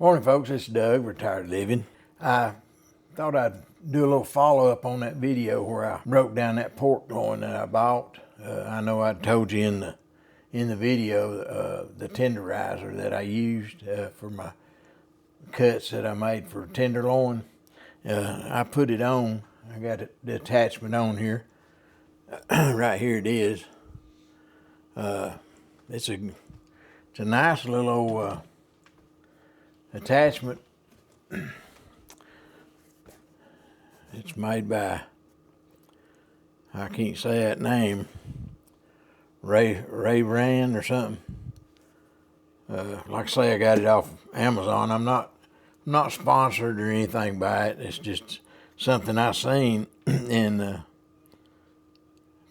Morning, folks. It's Doug, Retired Living. I thought I'd do a little follow-up on that video where I broke down that pork loin that I bought. I know I told you in the video the tenderizer that I used for my cuts that I made for tenderloin. I put it on. I got the attachment on here. Right here it is. It's a nice little old attachment. It's made by, I can't say that name, Ray Rand or something. Like I say, I got it off Amazon. I'm not sponsored or anything by it. It's just something I seen and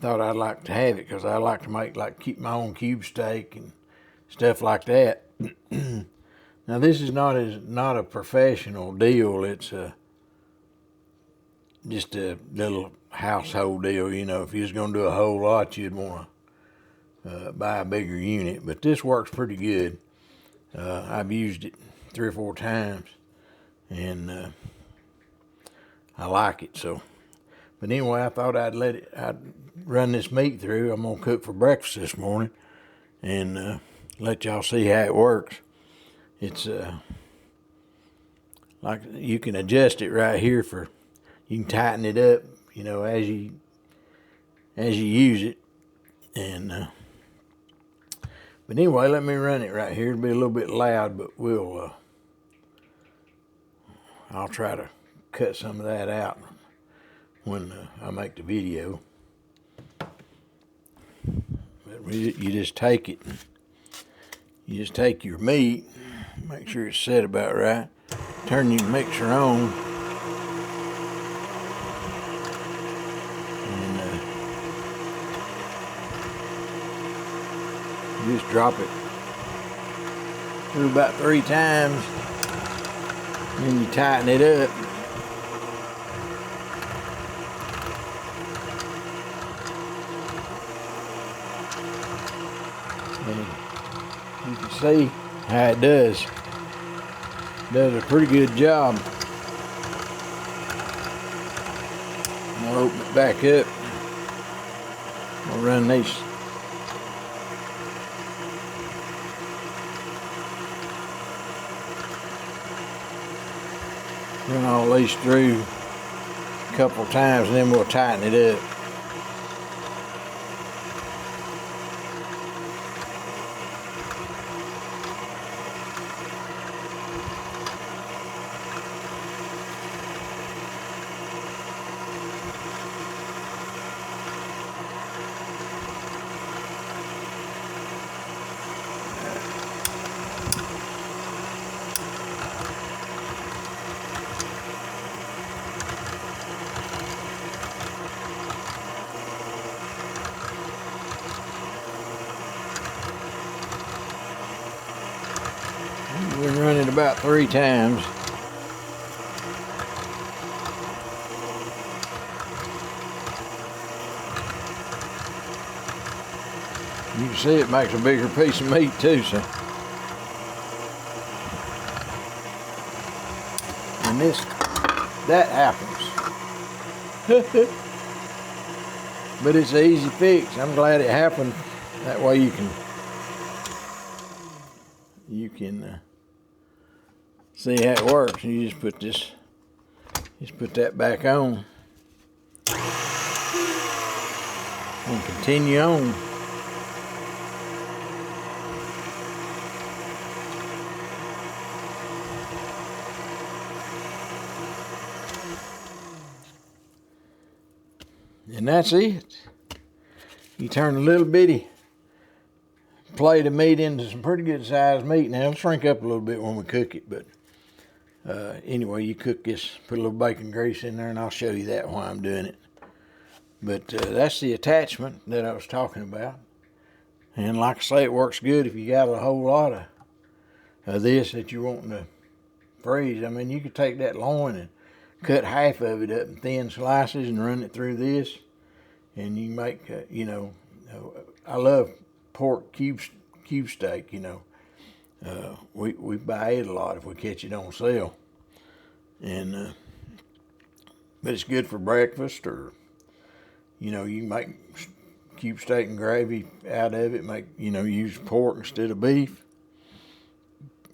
thought I'd like to have it because I like to keep my own cube steak and stuff like that. Now this is not a professional deal. It's just a little household deal. You know, if you was gonna do a whole lot, you'd want to buy a bigger unit. But this works pretty good. I've used it 3 or 4 times, and I like it. So, but anyway, I thought I'd run this meat through. I'm gonna cook for breakfast this morning, and let y'all see how it works. It's like you can adjust it right here you can tighten it up, you know, as you use it. And but anyway, let me run it right here. It'll be a little bit loud, but I'll try to cut some of that out when I make the video. But you just take it. You just take your meat, make sure it's set about right, turn your mixer on, and you just drop it through about 3 times, and then you tighten it up. And you can see how it does. It does a pretty good job. I'm gonna open it back up. I'm gonna run all these through a couple times, and then we'll tighten it up. We've run it about 3 times. You can see it makes a bigger piece of meat too, so. And that happens. But it's an easy fix. I'm glad it happened. That way you can see how it works. You just put that back on and continue on. And that's it. You turn a little bitty plate of meat into some pretty good sized meat. Now it'll shrink up a little bit when we cook it, but anyway, you cook this, put a little bacon grease in there, and I'll show you that while I'm doing it. But that's the attachment that I was talking about. And like I say, it works good if you got a whole lot of this that you're wanting to freeze. I mean, you could take that loin and cut half of it up in thin slices and run it through this, and you make, I love pork cube steak, We buy it a lot if we catch it on sale. And but it's good for breakfast, or you know, you can make cube steak and gravy out of it. Use pork instead of beef.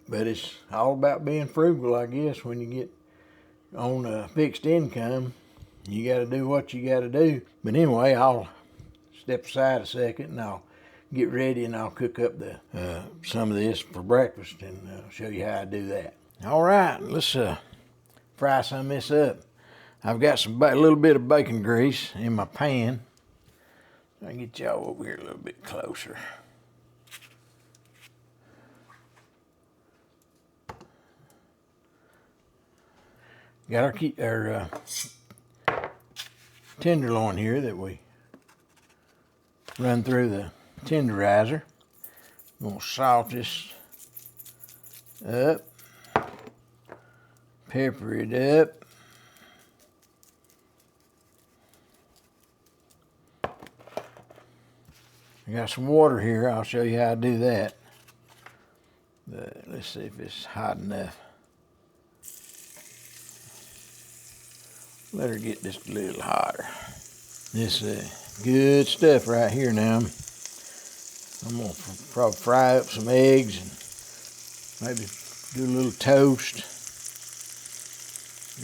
But it's all about being frugal, I guess. When you get on a fixed income, you got to do what you got to do. But anyway, I'll step aside a second and I'll get ready and I'll cook up some of this for breakfast and show you how I do that. All right, let's fry some of this up. I've got a little bit of bacon grease in my pan. I'll get y'all over here a little bit closer. Got our tenderloin here that we run through the tenderizer. I'm gonna salt this up, pepper it up. I got some water here. I'll show you how to do that. But let's see if it's hot enough. Let her get just a little hotter. This good stuff right here now. I'm gonna probably fry up some eggs and maybe do a little toast.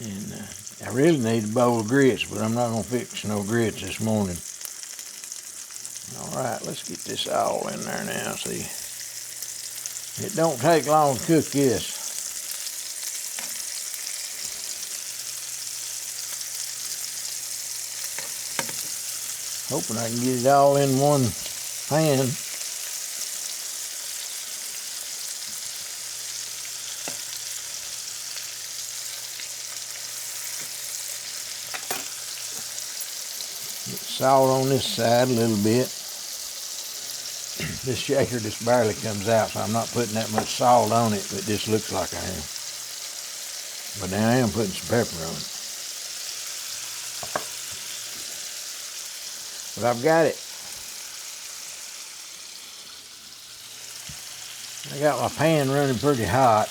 And I really need a bowl of grits, but I'm not gonna fix no grits this morning. All right, let's get this all in there now. See, it don't take long to cook this. Hoping I can get it all in one pan. Get salt on this side a little bit. This shaker just barely comes out, so I'm not putting that much salt on it, but it just looks like I am. But now I am putting some pepper on it. But I've got it. I got my pan running pretty hot.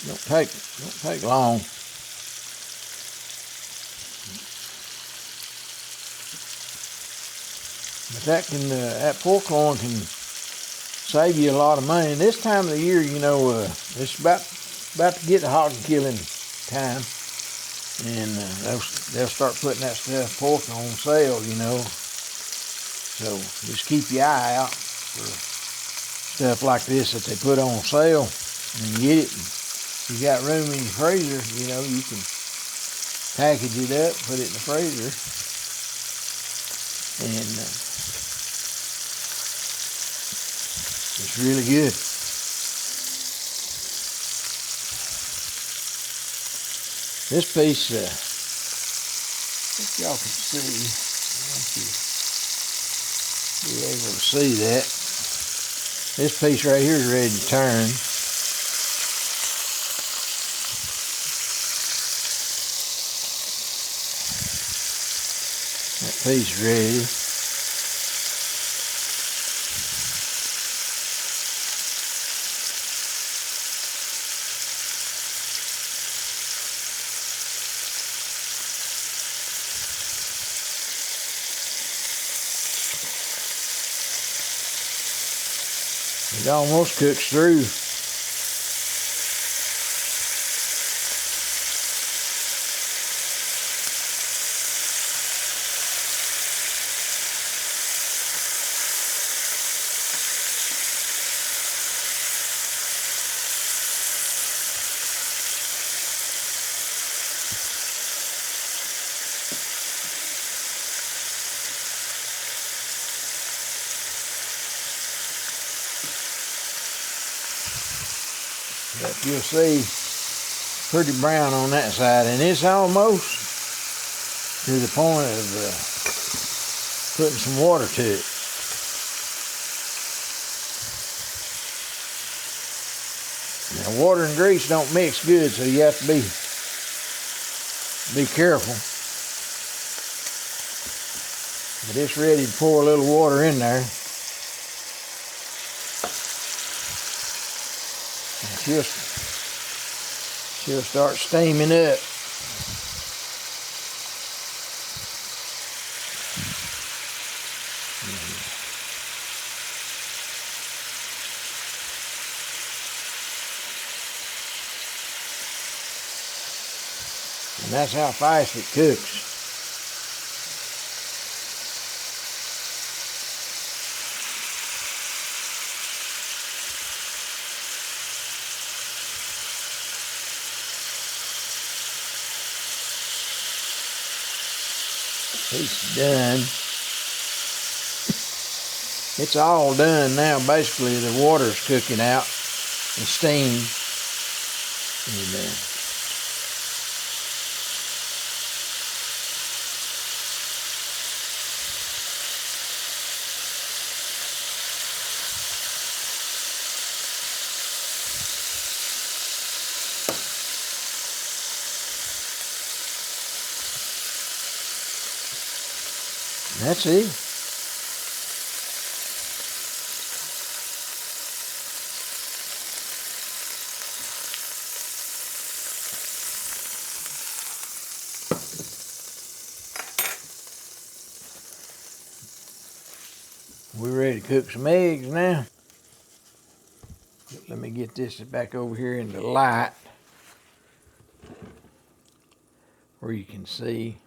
Don't take long. But that pork loin can save you a lot of money. And this time of the year, you know, it's about to get the hog killing time, and they'll start putting that stuff pork on sale, you know. So just keep your eye out for stuff like this that they put on sale, and get it. If you got room in your freezer, you know, you can package it up, put it in the freezer, and it's really good. This piece, if y'all can see, I want you to be able to see that. This piece right here is ready to turn. That piece is ready. It almost cooks through. But you'll see pretty brown on that side, and it's almost to the point of putting some water to it. Now, water and grease don't mix good, so you have to be careful. But it's ready to pour a little water in there. And she'll start steaming up. And that's how fast it cooks. It's done. It's all done now. Basically, the water's cooking out, the steam. And, that's it. We're ready to cook some eggs now. Let me get this back over here in the light where you can see.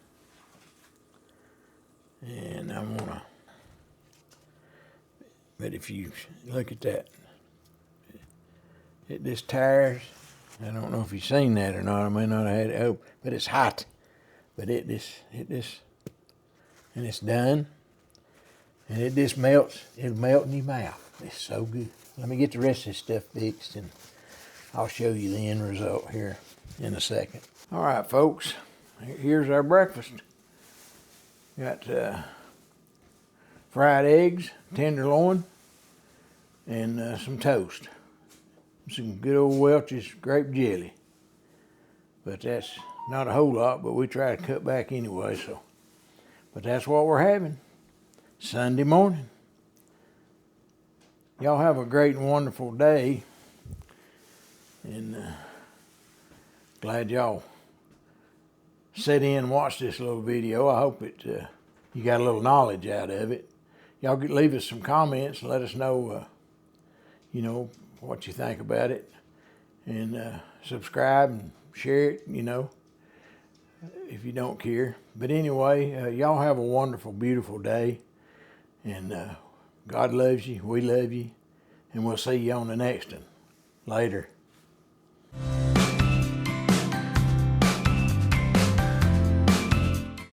And I wanna, but if you look at that, this tires, I don't know if you've seen that or not. I may not have had it open, but it's hot. But and it's done. And it just melts, it'll melt in your mouth. It's so good. Let me get the rest of this stuff fixed and I'll show you the end result here in a second. All right, folks, here's our breakfast. Got fried eggs, tenderloin, and some toast. Some good old Welch's grape jelly. But that's not a whole lot, but we try to cut back anyway, so. But that's what we're having Sunday morning. Y'all have a great and wonderful day. And glad y'all sit in and watch this little video. I hope you got a little knowledge out of it. Y'all leave us some comments and let us know, you know, what you think about it. And subscribe and share it, you know, if you don't care. But anyway, y'all have a wonderful, beautiful day. And God loves you, we love you, and we'll see you on the next one. Later.